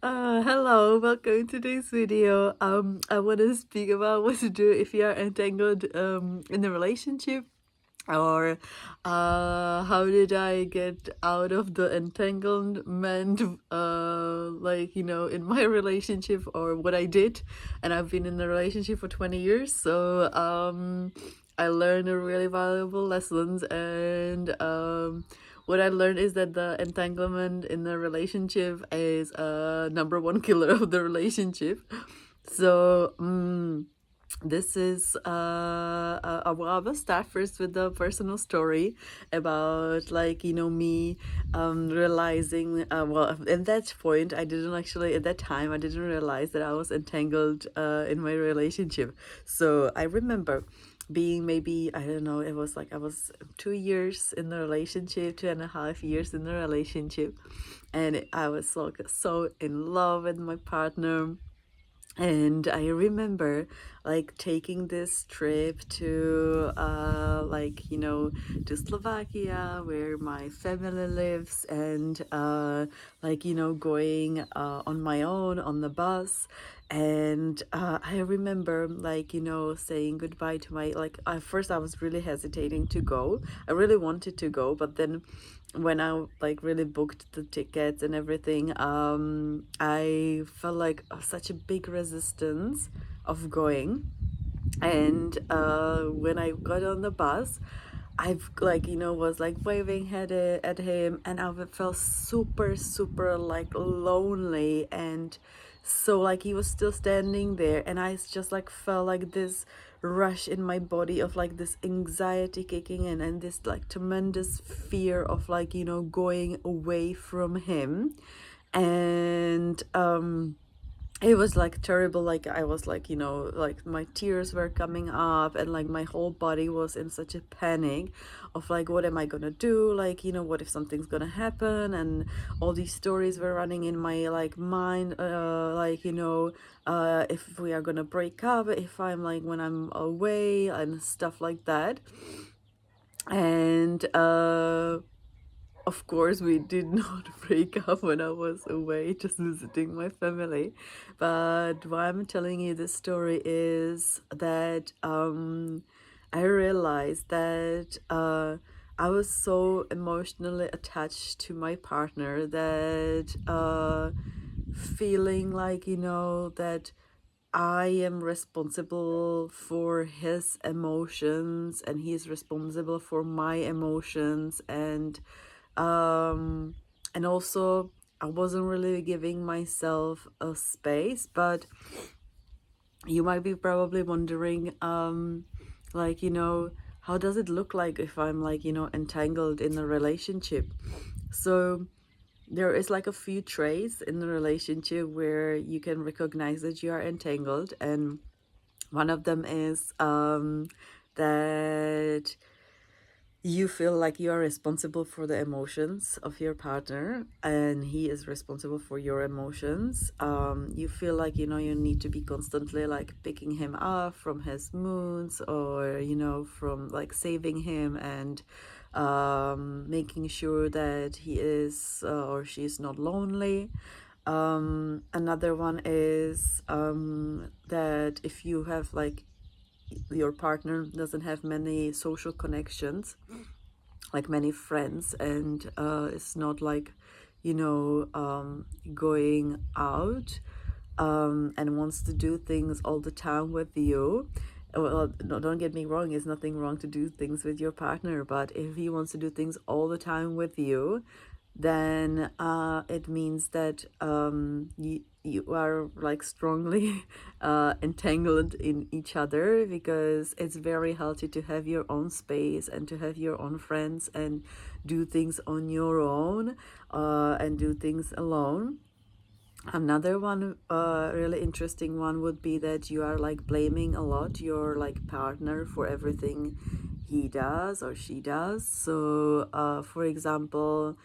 Hello, welcome to today's video. I want to speak about what to do if you are entangled in a relationship, or how did I get out of the entanglement, in my relationship, or what I did. And I've been in a relationship for 20 years, so I learned a really valuable lessons. And what I learned is that the entanglement in the relationship is a number one killer of the relationship. So this is well, I will start first with the personal story about, me realizing, well, at that point I didn't actually, at that time I didn't realize that I was entangled in my relationship. So I remember being, maybe, I don't know, it was like I was 2 years in the relationship, 2.5 years in the relationship, and I was like so in love with my partner. And I remember like taking this trip to to Slovakia, where my family lives, and going on my own on the bus. And I remember, saying goodbye to my, at first I was really hesitating to go. I really wanted to go, but then when I really booked the tickets and everything, I felt like such a big resistance of going. And when I got on the bus, I've was like waving at him, and I felt super super like lonely. And so like he was still standing there, and I just like felt like this rush in my body of like this anxiety kicking in, and this like tremendous fear of going away from him. And it was like terrible. Like I was like, like my tears were coming up, and like my whole body was in such a panic of like, what am I gonna do, what if something's gonna happen. And all these stories were running in my like mind, if we are gonna break up, if I'm like when I'm away and stuff like that. And of course, we did not break up when I was away, just visiting my family. But why I'm telling you this story is that I realized that I was so emotionally attached to my partner that feeling like, that I am responsible for his emotions and he is responsible for my emotions. Um and also I wasn't really giving myself a space. But you might be probably wondering, how does it look like if I'm entangled in a relationship? So there is like a few traits in the relationship where you can recognize that you are entangled. And one of them is that you feel like you are responsible for the emotions of your partner, and he is responsible for your emotions. You feel like, you need to be constantly like picking him up from his moods, or, from like saving him, and making sure that he is or she is not lonely. Another one is that if you have like your partner doesn't have many social connections, like many friends, and it's not like going out, and wants to do things all the time with you. Well, no, don't get me wrong, it's nothing wrong to do things with your partner, but if he wants to do things all the time with you, then it means that you are like strongly entangled in each other, because it's very healthy to have your own space and to have your own friends and do things on your own, and do things alone. Another one, really interesting one, would be that you are like blaming a lot your like partner for everything he does or she does. So for example,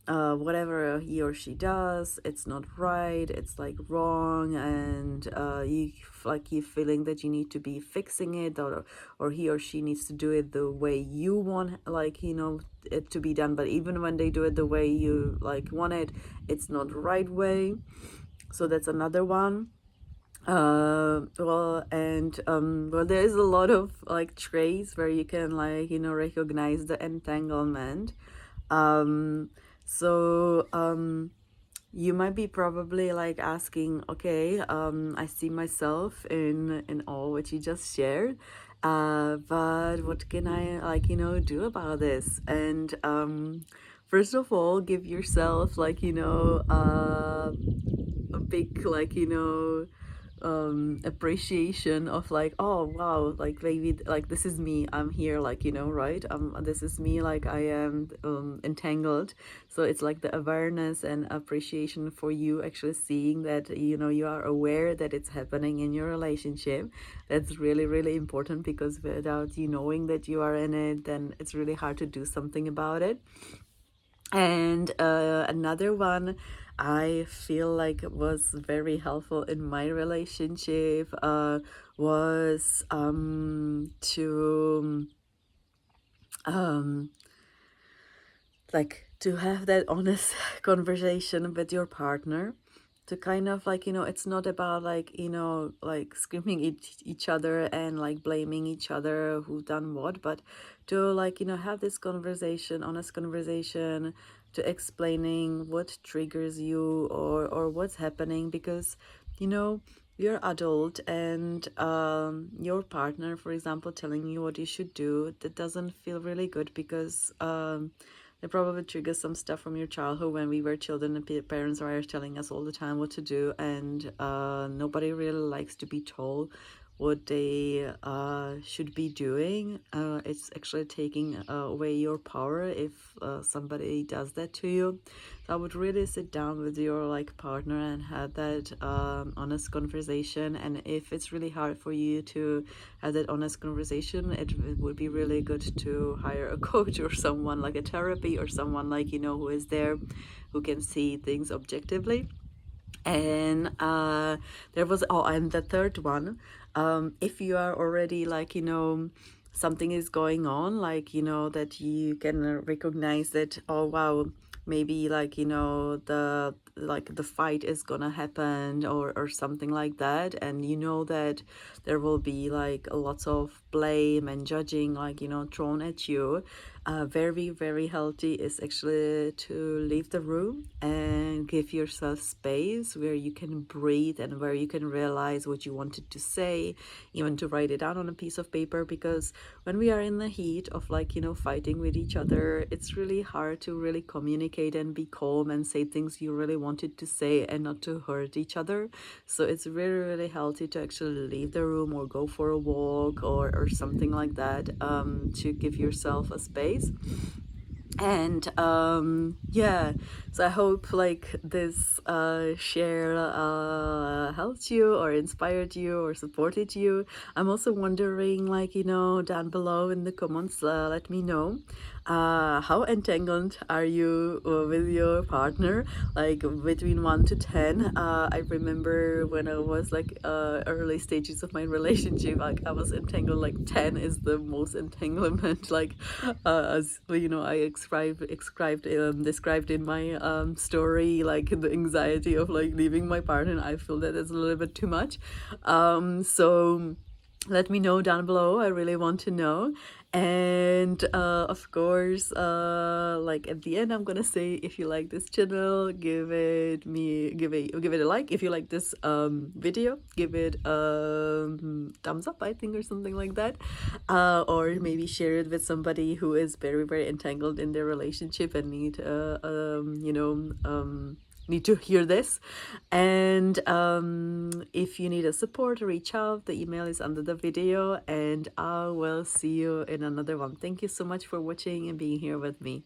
whatever he or she does, it's not right, it's like wrong, and you feeling that you need to be fixing it, or he or she needs to do it the way you want, it to be done. But even when they do it the way you like want it, it's not the right way. So that's another one. Well, there is a lot of like traits where you can, like, you know, recognize the entanglement. um so you might be probably like asking, okay, I see myself in all what you just shared, but what can I, like, you know, do about this? And first of all, give yourself, like, you know, a big, like, you know, appreciation of like, oh wow, like maybe like this is me, I'm here, like, you know, right, this is me, like I am entangled. So it's like the awareness and appreciation for you actually seeing that, you know, you are aware that it's happening in your relationship. That's really, really important, because without you knowing that you are in it, then it's really hard to do something about it. And another one I feel like was very helpful in my relationship was to like to have that honest conversation with your partner, to kind of, like, you know, it's not about, like, you know, like screaming at each other and like blaming each other who done what, but to, like, you know, have this conversation, honest conversation, to explaining what triggers you, or what's happening, because, you know, you're adult, and your partner, for example, telling you what you should do, that doesn't feel really good, because it probably triggers some stuff from your childhood when we were children and parents were telling us all the time what to do, and nobody really likes to be told what they should be doing. It's actually taking away your power if somebody does that to you. So I would really sit down with your, like, partner and have that honest conversation. And if it's really hard for you to have that honest conversation, it would be really good to hire a coach or someone, like a therapy, or someone, like, you know, who is there, who can see things objectively. And there was, oh, and the third one, if you are already, like, you know, something is going on, like, you know, that you can recognize that, oh wow, maybe, like, you know, the fight is gonna happen, or something like that, and you know that there will be like lots of blame and judging, like, you know, thrown at you. Very, very healthy is actually to leave the room and give yourself space where you can breathe, and where you can realize what you wanted to say, even to write it down on a piece of paper. Because when we are in the heat of, like, you know, fighting with each other, it's really hard to really communicate and be calm and say things you really wanted to say, and not to hurt each other. So it's really, really healthy to actually leave the room, or go for a walk, or something like that, to give yourself a space. And yeah, so I hope, like, this share helped you, or inspired you, or supported you. I'm also wondering, like, you know, down below in the comments, let me know how entangled are you with your partner, like between 1 to 10. I remember when I was like early stages of my relationship, like I was entangled, like 10 is the most entanglement, like as you know, I described in my story, like the anxiety of like leaving my partner, and I feel that it's a little bit too much. So let me know down below, I really want to know. And of course, like at the end, I'm gonna say, if you like this channel, give it a like. If you like this video, give it thumbs up, I think, or something like that, or maybe share it with somebody who is very, very entangled in their relationship and need to hear this. And if you need a support, reach out. The email is under the video, and I will see you in another one. Thank you so much for watching and being here with me.